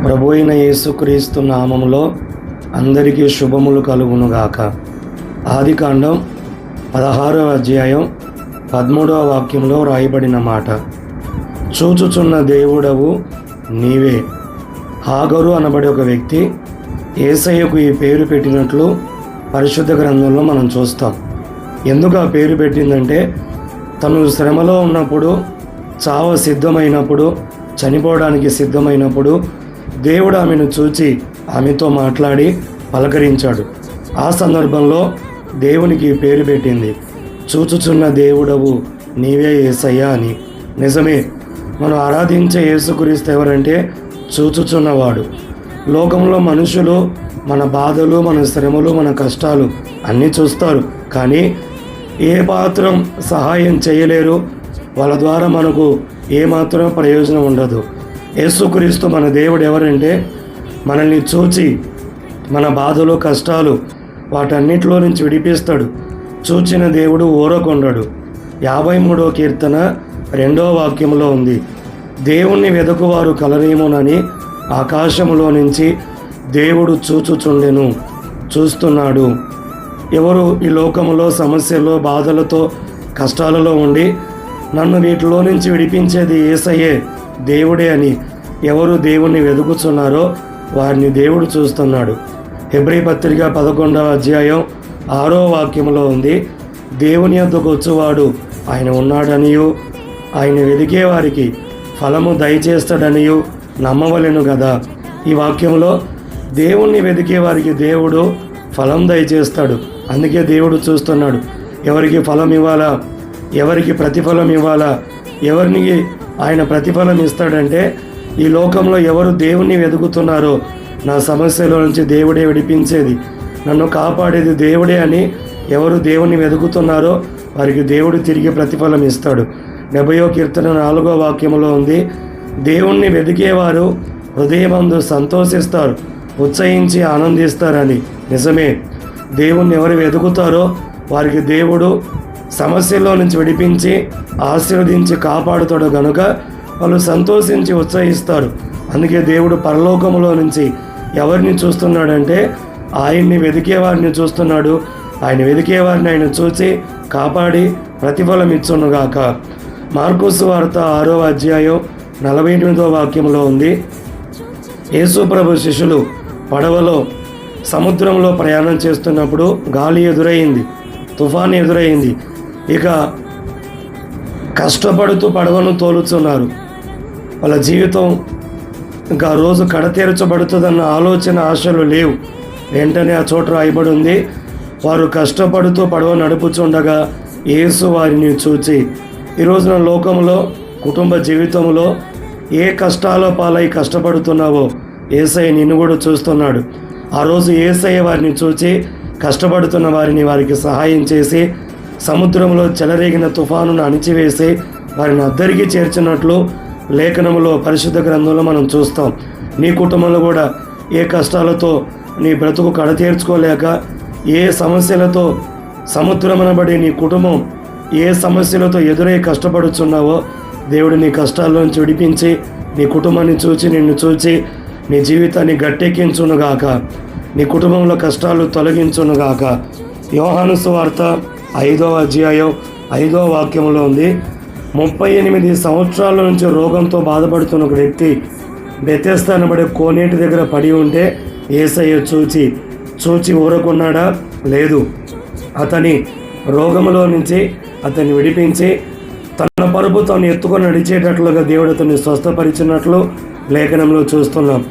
ప్రభు అయిన యేసుక్రీస్తు నామములో అందరికీ శుభములు కలుగునుగాక. ఆదికాండం 16వ అధ్యాయం 13వ వాక్యంలో రాయబడిన మాట, చూచుచున్న దేవుడవు నీవే. హాగరు అనబడే ఒక వ్యక్తి యేసయ్యకు ఈ పేరు పెట్టినట్లు పరిశుద్ధ గ్రంథంలో మనం చూస్తాం. ఎందుకు ఆ పేరు పెట్టిందంటే, తను శ్రమలో ఉన్నప్పుడు, చావ సిద్ధమైనప్పుడు, చనిపోవడానికి సిద్ధమైనప్పుడు దేవుడు ఆమెను చూచి ఆమెతో మాట్లాడి పలకరించాడు. ఆ సందర్భంలో దేవునికి పేరు పెట్టింది, చూచుచున్న దేవుడవు నీవే యేసయ్యా అని. నిజమే, మనం ఆరాధించే యేసుక్రీస్తు ఎవరంటే చూచుచున్నవాడు. లోకంలో మనుషులు మన బాధలు, మన శ్రమలు, మన కష్టాలు అన్నీ చూస్తారు, కానీ ఏ మాత్రం సహాయం చేయలేరు. వాళ్ళ ద్వారా మనకు ఏమాత్రం ప్రయోజనం ఉండదు. యేసుక్రీస్తు మన దేవుడు ఎవరంటే, మనల్ని చూచి మన బాధలు, కష్టాలు వాటన్నిటిలో నుంచి విడిపిస్తాడు. చూచిన దేవుడు ఊరకొండడు. 53వ కీర్తన 2వ వాక్యంలో ఉంది, దేవుణ్ణి వెదకువారు కలరేమోనని ఆకాశంలో నుంచి దేవుడు చూచుచుండెను. చూస్తున్నాడు. ఎవరు ఈ లోకంలో సమస్యల్లో, బాధలతో, కష్టాలలో ఉండి నన్ను వీటిలో నుంచి విడిపించేది యేసయ్యే, దేవుడే అని ఎవరు దేవుణ్ణి వెతుకుతున్నారో వారిని దేవుడు చూస్తున్నాడు. హెబ్రీ పత్రిక 11వ అధ్యాయం 6వ వాక్యంలో ఉంది, దేవుని యొద్దకు వచ్చువాడు ఆయన ఉన్నాడనియు, ఆయన వెదికే వారికి ఫలము దయచేస్తాడనియు నమ్మవలెను కదా. ఈ వాక్యంలో దేవుణ్ణి వెతికే వారికి దేవుడు ఫలం దయచేస్తాడు. అందుకే దేవుడు చూస్తున్నాడు, ఎవరికి ఫలం ఇవ్వాలా, ఎవరికి ప్రతిఫలం ఇవ్వాలా. ఎవరిని ఆయన ప్రతిఫలం ఇస్తాడంటే, ఈ లోకంలో ఎవరు దేవుణ్ణి వెతుకుతున్నారో, నా సమస్యలో నుంచి దేవుడే విడిపించేది, నన్ను కాపాడేది దేవుడే అని ఎవరు దేవుణ్ణి వెతుకుతున్నారో వారికి దేవుడు తిరిగి ప్రతిఫలం ఇస్తాడు. 70వ కీర్తన 4వ వాక్యంలో ఉంది, దేవుణ్ణి వెతికేవారు హృదయమందు సంతోషిస్తారు, ఉత్సహించి ఆనందిస్తారని. నిజమే, దేవుణ్ణి ఎవరు వెతుకుతారో వారికి దేవుడు సమస్యల్లో నుంచి విడిపించి ఆశీర్వదించి కాపాడుతాడు గనుక వాళ్ళు సంతోషించి ఉత్సహిస్తారు. అందుకే దేవుడు పరలోకంలో నుంచి ఎవరిని చూస్తున్నాడంటే, ఆయన్ని వెతికేవారిని చూస్తున్నాడు. ఆయన వెతికేవారిని ఆయన చూసి కాపాడి ప్రతిఫలం ఇచ్చునుగాక. మార్కు సువార్త 6వ అధ్యాయం 48వ వాక్యంలో ఉంది, యేసు ప్రభు శిష్యులు పడవలో సముద్రంలో ప్రయాణం చేస్తున్నప్పుడు గాలి ఎదురైంది, తుఫాను ఎదురైంది. ఇక కష్టపడుతూ పడవను తోలుతున్నారు. వాళ్ళ జీవితం ఇంకా రోజు కడతీర్చబడుతుందన్న ఆలోచన, ఆశలు లేవు. వెంటనే ఆ చోట రాయబడి ఉంది, వారు కష్టపడుతూ పడవ నడుపుచుండగా యేసు వారిని చూచి. ఈరోజున లోకంలో, కుటుంబ జీవితంలో ఏ కష్టాల పాలై కష్టపడుతున్నావో యేసయ్య నిన్ను కూడా చూస్తున్నాడు. ఆ రోజు యేసయ్య వారిని చూచి కష్టపడుతున్న వారికి సహాయం చేసి సముద్రంలో చెలరేగిన తుఫానును అణిచివేసి వారిని అద్దరికి చేర్చినట్లు లేఖనంలో, పరిశుద్ధ గ్రంథంలో మనం చూస్తాం. నీ కుటుంబంలో కూడా ఏ కష్టాలతో నీ బ్రతుకు కడతీర్చుకోలేక, ఏ సమస్యలతో సముద్రమనబడి నీ కుటుంబం ఏ సమస్యలతో ఎదురై కష్టపడుచున్నావో దేవుడు నీ కష్టాల్లోంచి విడిపించి నీ కుటుంబాన్ని చూచి, నిన్ను చూచి నీ జీవితాన్ని గట్టెక్కించునుగాక, నీ కుటుంబంలో కష్టాలు తొలగించునుగాక. యోహాను సువార్త 5వ అధ్యాయం 5వ వాక్యంలో ఉంది, 38 సంవత్సరాల నుంచి రోగంతో బాధపడుతున్న ఒక వ్యక్తి బెతెస్దా అనబడే కోనేటి దగ్గర పడి ఉంటే యేసయ్య చూచి ఊరకున్నాడా? లేదు. అతని రోగములో నుంచి అతన్ని విడిపించి తన పరుపు తాను ఎత్తుకొని నడిచేటట్లుగా దేవుడు అతన్ని స్వస్థపరిచినట్లు లేఖనంలో చూస్తున్నాం.